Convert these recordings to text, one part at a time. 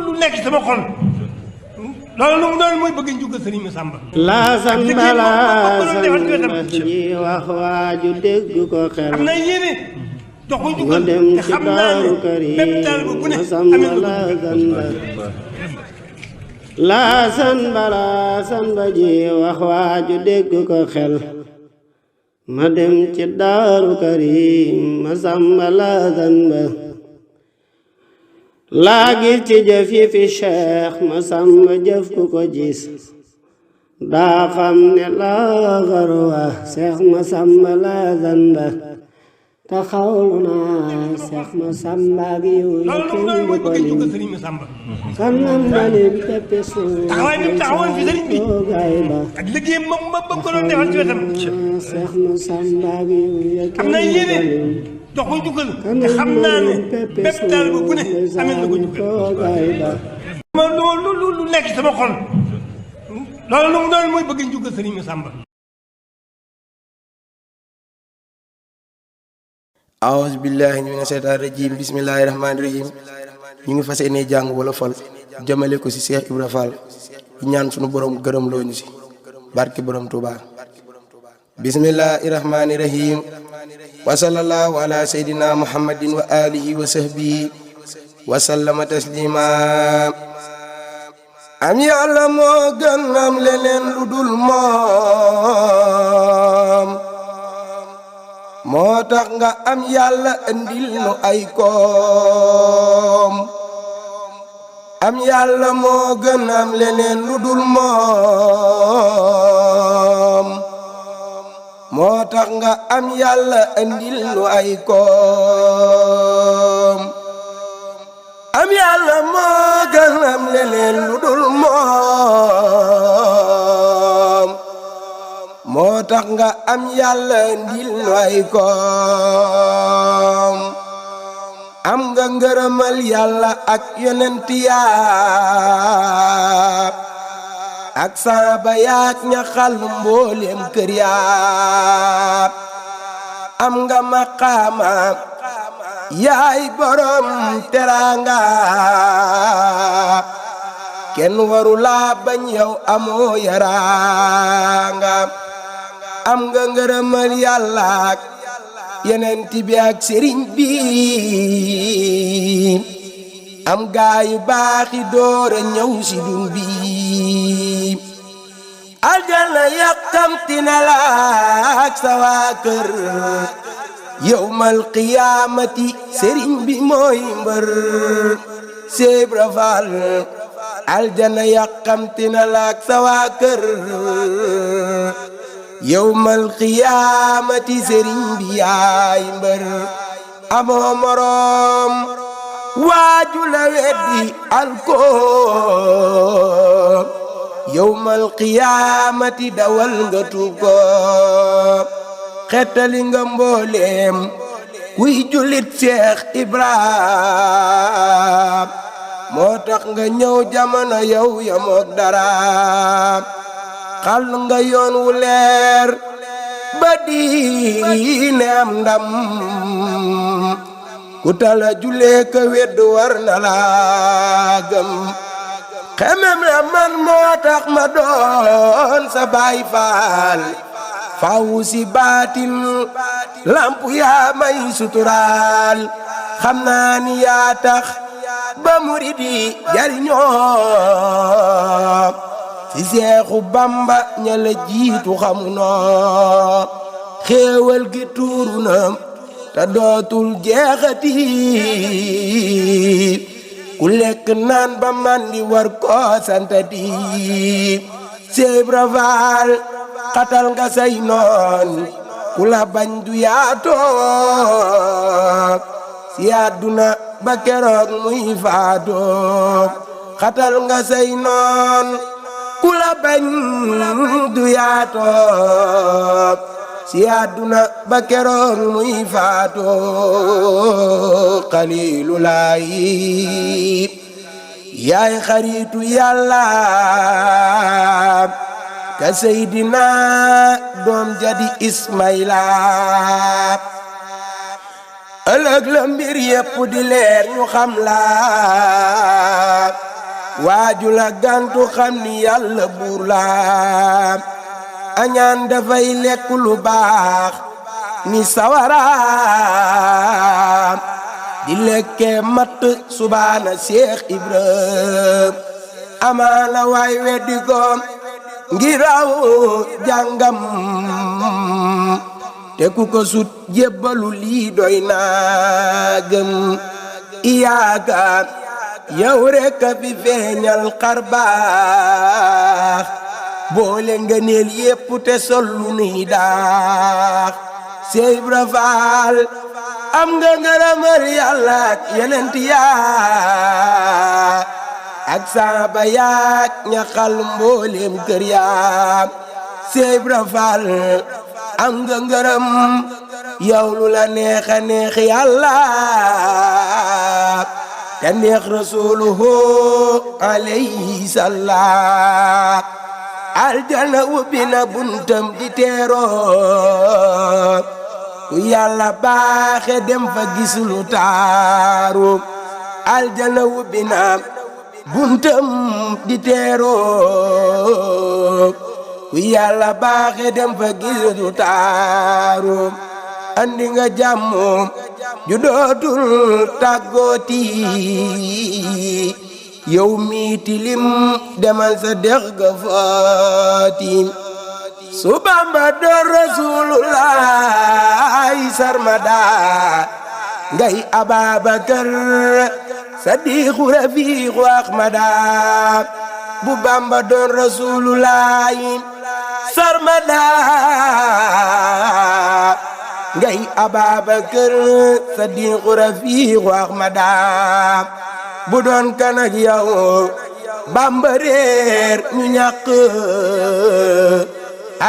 lu nekk sama xol loolu mooy bëgg njukkal sëriñ Massamba. laasan balaasan ji wax waaju dégg ko xel. am na yéene jox ko njukkal nga dem ci daaru karim Massamba laasan ba. laasan balaasan ba ji wax waaju dégg ko xel. ma dem ci daaru karim Massamba laasan ba. laa gis ci jëf yi fi Cheikh Massamba jëf ku ko gis daa xam ne laa garwa Cheikh Massamba laasan ba. taxawlu naa Cheikh Massamba ak yow ya kenn du ko lim kanam na leen peppe suuf toogaay ba. ak liggéey moom ba ko doon defal ci wetam. Cheikh Massamba ak yow ya kenn du ko lim jox ko njukkal te xam naa ne bépp taal bu ne amee na ko njukkal. lu nekk sama xol loolu mooy bëgg njukkal sëriñ Massamba. aouzu billahi mina shaytaani rajim bismillahi rahmaani rahim. ñu ngi fas yéene jàng wala fal jëmale ko ci Cheikh Ibra Fall di ñaan sunu borom gërëm loo ñu ci barki borom Touba. bismillahi rahmaani rahim. wa sallallahu ala sayyidina muhammadin wa alihi wa sahbihi wa sallama taslima. am yàlla moo gën am leneen lu dul moom. moo tax nga am yàlla andil nu ay koom. am yàlla moo gën am leneen lu dul moom. moo tax nga am yàlla andil nu ay koom. am yàlla moo gën am leneen lu dul moom. moo tax nga am yàlla andil nu ay koom. am nga ngërëmal yàlla ak yonent yaa ak saaba yaak ña xal mbooleem kër yaa. am nga maqaama yaay borom teraanga. kenn waru laa bañ yow amoo yaraanga. am nga ngërëmal yàlla ak yonent bi ak sëriñ bi. am gaayu baaxi doora ñëw si dun bi. aljana yàkkamti na la ak sa waa kër. yawmal qiyaamati sëriñ bi mooy mbër. Cheikh Ibra Fall aljana yàkkamti na la ak sa waa kër. yawmal qiyaamati sëriñ bi yaay mbër. amoo moroom waaju la weddi alkoom. yawmal qiyaamati dawal nga tuub ko. xettali nga mbooleem kuy jullit Cheikh Ibra. moo tax nga ñëw jamono yow yamook dara. xal nga yoon wu leer ba diine am ndam. ku tala julee ka wedd war na la gëm. xemem la man moo tax ma doon sa baay faal. fawu si baatin lampu yaa may suturaal. xam naa ni yaa tax ba muridi jariñoo. ci Seexu Bamba ña la jiitu xamunoo. xéewal gi tuuru na te dootul jeexati. ku lekk naan ba mandi war koo santati. Cheikh Ibra Fall xatal nga say noon ku la bañ du yaatoo. si àdduna ba keroog muy faatoo. xatal nga say noon ku la bañ du yaatoo. si àdduna ba keroog muy faatoo. Xaliilulaahi yaay xaritu yàlla. ka Seydina doom jadi Ismaïla. ëllëg la mbir yépp di leer ñu xam la. waaju la gantu xam ni yàlla buur la añaan dafay lekk lu baax ni sawaraam di lekke matt subaana Seex Ibra amaana waay weddi ko ngir raw jàngam te ku ko sut jébbalu lii doy naa gëm iyaaka yow rekk a fi feeñal xarbaax boole ngëneel yépp te sollu nuy daax Seex Ibra Faal am nga ngërëmal Yàlla ak yonent yaa ak saaba yaak ñaxal mbooleem kër yaa Seex Ibra Faal am nga ngërëm yow lu la neex a neex Yàlla te neex rasuluhu alayhi salaam aljana ubbi na buntam di teeroo ku Yàlla baaxe dem fa gis lu taaru aljana ubbi na buntam di teeroo ku Yàlla baaxe dem fa gis lu taaru andi nga jàmm ju dootul tàggooti yow mi tilim demal sa dex ga faati su Bamba doon Rasulullah sarmada ngay Ababakar Sadiqu Rafiqu Ahmada bu Bamba doon Rasulullah sarmada ngay Ababakar Sadiqu Rafiqu Ahmada bu doon kan ak yow Bamba réer ñu ñàkk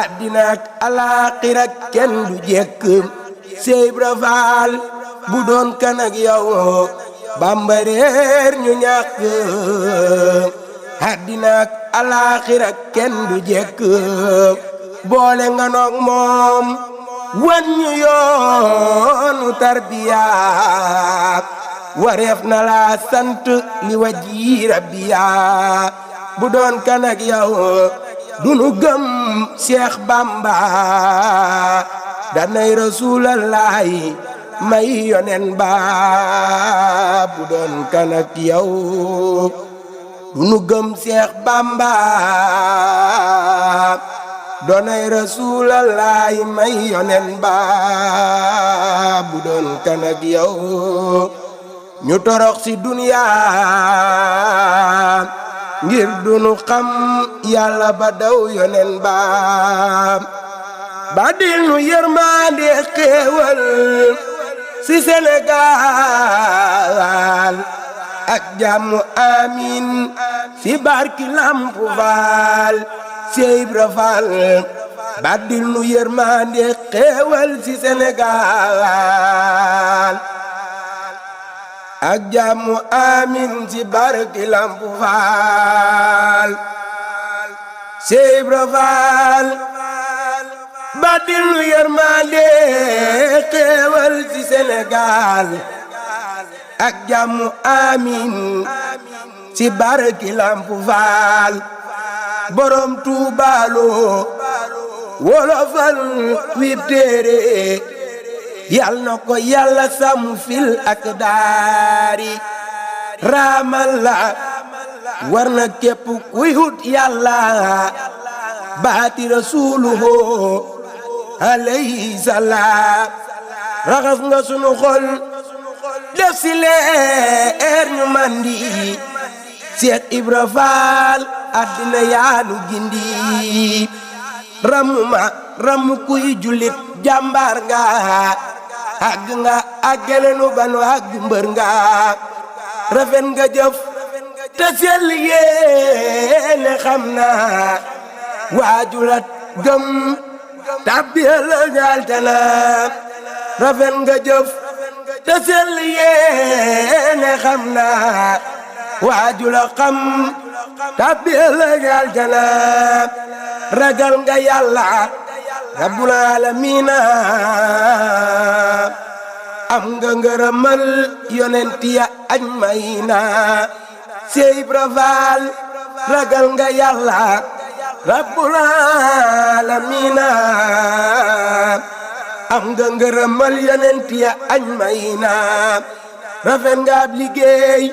àddina ak alaaxira kenn du jekk Seex Ibra Faal bu doon kan ak yow Bamba réer ñu ñàkk àddina ak alaaxira kenn du jekk boole nga noog moom wan ñu yoonu tarbiya wareef na la sant li waji rabbiya bu doon kan ak yow dunu gëm Seex Bamba danay Rasulallahi may yonen ba bu doon kan ak yow dunu gëm Seex Bamba doonay Rasulallahi may yonen ba bu doon kan ak yow ñu torox ci dunya ngir dunu xam Yàlla ba daw yonen ba ba dil nu yërmande xéewal ci Sénégal ak jàmm amin ci barki Lamp Faal Seex Ibra Faal ba dil nu yërmande xéewal ci Sénégal ak jàmm amin ci barki Lamp Faal Seex Ibra Faal ba dil nu yërmande xéewal ci Sénégal ak jàmm amin ci barki Lamp Faal borom Tuubaalu wolofal wib téere yal na ko Yàlla sàmm fil ak daari raamal la war na képp kuy wut Yàlla baati rasuluhu alayhi salaam raxas nga sunu xol def si leer ñu mandi Seex Ibra Faal àddina yaanu gindi ramu kuy jullit jàmbaar nga àgg nga àggale nu banu àgg mbër nga rafet nga jëf te sell yéene xam naa waajulat gëm tabbiyal aljana rafet nga jëf te sell yéene xam naa waajula xam tabbiyal aljana ragal nga Yàlla rabbul aalamiina am nga ngërëmal yonent ya ajmayna Seex Ibra Faal ragal nga yàlla rabbul aalamiina am nga ngërëmal yonent ya añ mayna rafet nga ab liggéey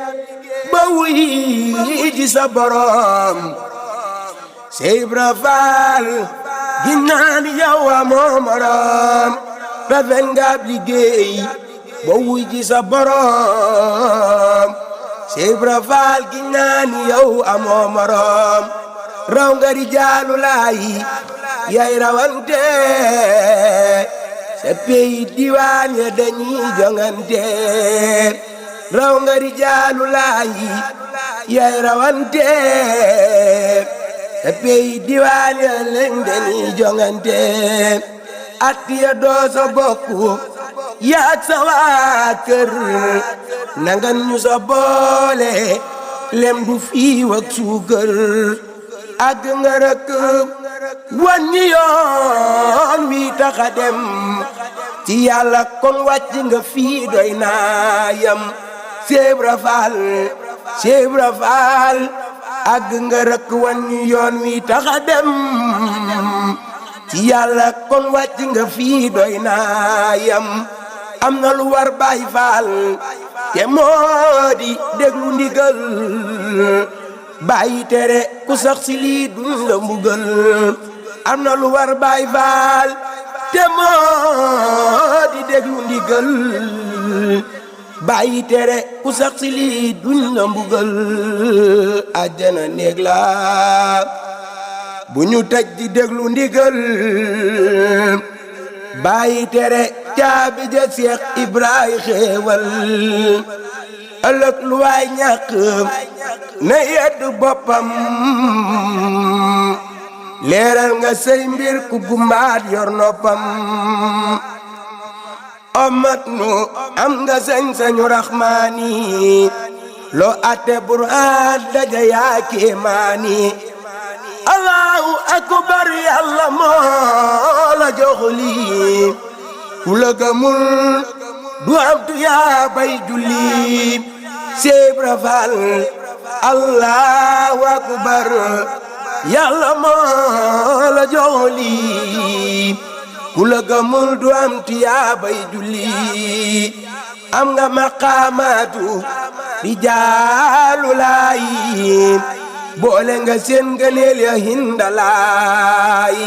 ba wuy ji sa borom Seex Ibra Faal ginnaan yow amoo morom rafet nga ab liggéey ba wuy ji sa borom Seex Ibra Faal ginnaan yow amoo morom raw nga rijaalu laayi yaay rawante sa pey diwaan ya dañuy jongante raw nga rijaalu laayi yaay rawante sa pey diwaan ya dañuy jongante at ya doo sa bokku yaak sa waa kër nangan ñu sa boole lem du fii wak suukër àgg nga rëkk wàññi yoon wi taxa dem ci yàlla kon wàcc nga fii doy naa yam Seex Ibra Faal Seex Ibra Faal àgg nga rëkk wàññi yoon wi taxa dem ci yàlla kon wàcc nga fii doy naa yam am na lu war Baay Faal te moo di déglu ndigal bàyyi tere ku sax si lii duñ la mbugal am na lu war Baay Faal te moo di déglu ndigal bàyyi tere ku sax si lii duñ la mbugal àjjana néeg la bu ñu tëj di déglu ndigal bàyyi tere caabi ja Seex Ibrahima xéewal ëllëg lu waay ñàkk na yedd boppam leeral nga say mbir ku gumbaat yor noppam omat nu am nga sañ-sañu raxmaani loo atte burhaan daja yaa kéemaani allahu akbar yàlla moo la jox lii ku la gëmul du am tuyaa bay julli Seex Ibra Faal allahu akbar yàlla moo la jox lii ku la gëmul du am tuyaa bay julli am nga maqaamaatu rijaalu laayi boole nga seen ngëneel ya hindalaay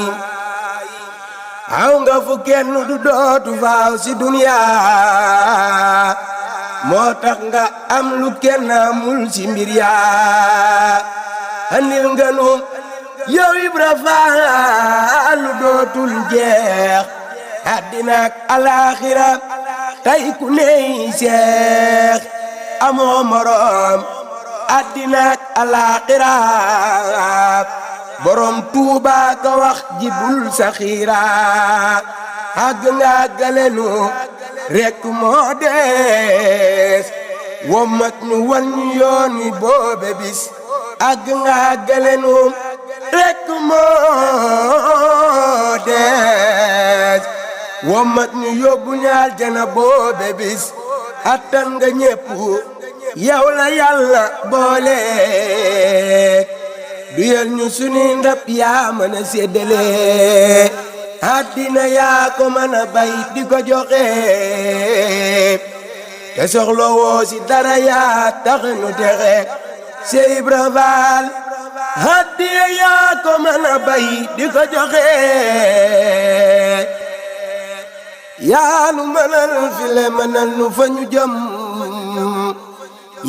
aw nga fu kenn du dootu faaw si duniya moo tax nga am lu kenn amul si mbir yaa andil nga nu yow Ibra Faal lu dootul jeex àddina ak alaaxira tey ku ney seex amoo morom àddina ak alaaxira borom Tuuba ka wax jibul saxiira àgg nga galenu rekk moo dees womat ñu wan yoon wi boobe bis àgg nga galenu rekk moo dees womat ñu yóbbu ñaal jana boobe bis attan nga ñépp yow la yàlla boole duyal ñu suni ndab yaa mën a séddale àddina yaa ko mën a bay di ko joxe te soxla woo si dara yaa tax ñu texe Seex Ibra Faal àddina yaa ko mën a bay di ko joxe yaa nu mënal file mënal nu fa ñu jëm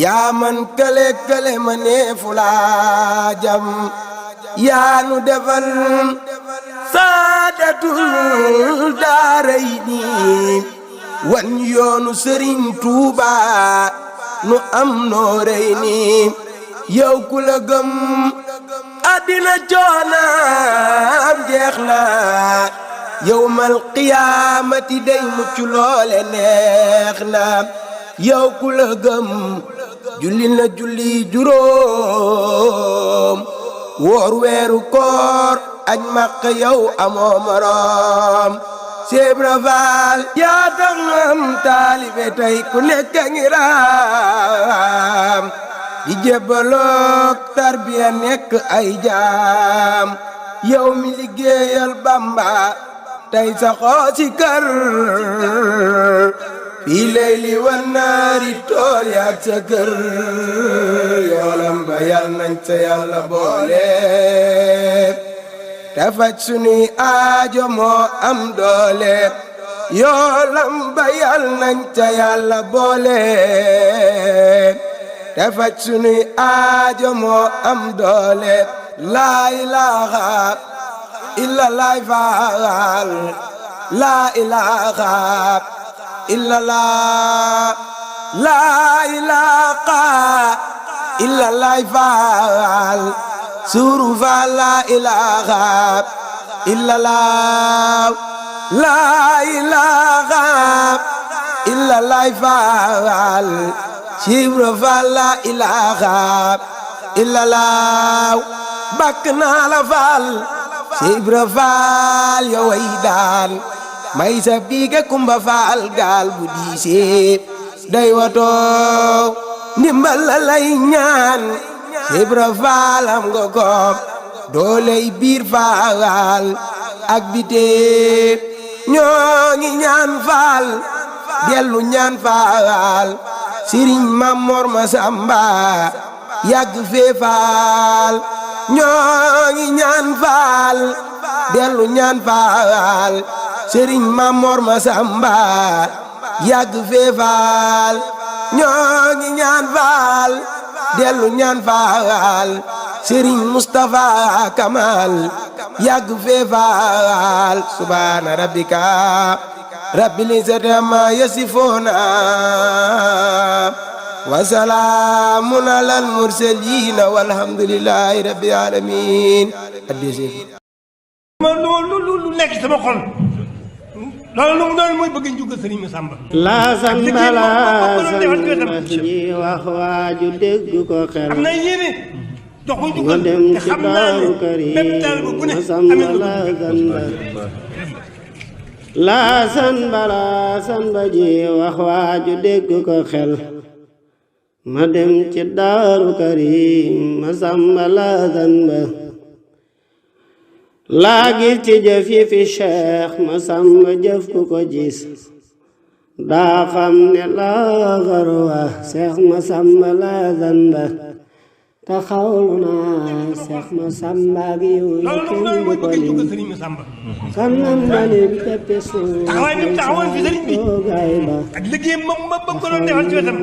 yaa man kële kële ma neefu laa jam yaa nu defal saadatul daarayni wan yoonu Sëriñ Tuuba nu am nooreyni yow ku la gëm àddina coonaam jeex na yawmal qiyaamati day mucc loole neex na yow ku la gëm julli na julli juróom woor weeru koor aj Makka yow amoo morom Seex Ibra Faal yaa tax am taalibe tey ku nekk ngi raam di jébbaloog tarbiya nekk ay jaam yow mi liggéeyal Bamba tey saxoo ci kër fii layli wan naari tool yaak sa kër yoolam ba yal nañ ca Yàlla boole te faj sunuy aajo moo am doole yoolam ba yal nañ ca Yàlla boole te faj sunuy aajo moo am doole laa ilaaha illallah faal laa ilaaha illallah laa ilaaha illallah faal suuru faal laa ilaaha illallah laa ilaaha illallah faal Ibra Faal laa ilaaha illallah bakk naa la faal Ibra Faal yow ay daan may sa biige kumba faal gaal bu diisee day wato ndimbal la lay ñaan Ibra Faal am nga ko dooley biir faal ak bitee ñoo ngi ñaan faal dellu ñaan faal Sëriñ Mamor Masamba yàgg fee faal ñoo ngi ñaan faal dellu ñaan faal Sëriñ Mamor Masamba yàgg fee faal ñoo ngi ñaan faal dellu ñaan faal Sëriñ Mustafa Kamal yàgg fee faal subhaana rabbika rabbil izzati amma yasifuuna wa salaamun alal mursaliin walhamdulillahi rabbil aalamiin lu nekk sama xol loolu mooy bëgg njugal Sëriñ Masamba laasan balaasan ji wax waaju dégg ko xel am na yéene dox ko nga njugal dem te ci xam naa ne Daaru Karim bépp taal bu ne Masamba amee na laasan ba laasan balaasan ba ji wax waaju dégg ko xel ma dem ci Daaru Karim Masamba laasan ba laa gis ci jëf yi fi Cheikh Masamba jëf ku ko gis daa xam ne laa xarwa Cheikh Masamba laasan ba taxawlu naa Cheikh Masamba ak yow kenn du ko lim Sëriñ Masamba kanam dalim peppe suuf taxawaay bi mu taxawoon fi sëriñ bi toogaay ba ak liggéey ma ko doon defal ci wetam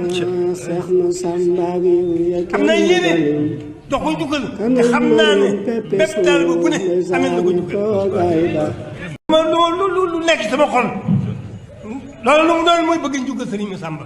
Cheikh Masamba ak yow am kenn na du ko yéene lim dox ko njugal te xam naa ne bépp taal bu ne amee na ko njugal toogaay ba lu nekk sama xol loolu mooy bëgg njugal Sëriñ Masamba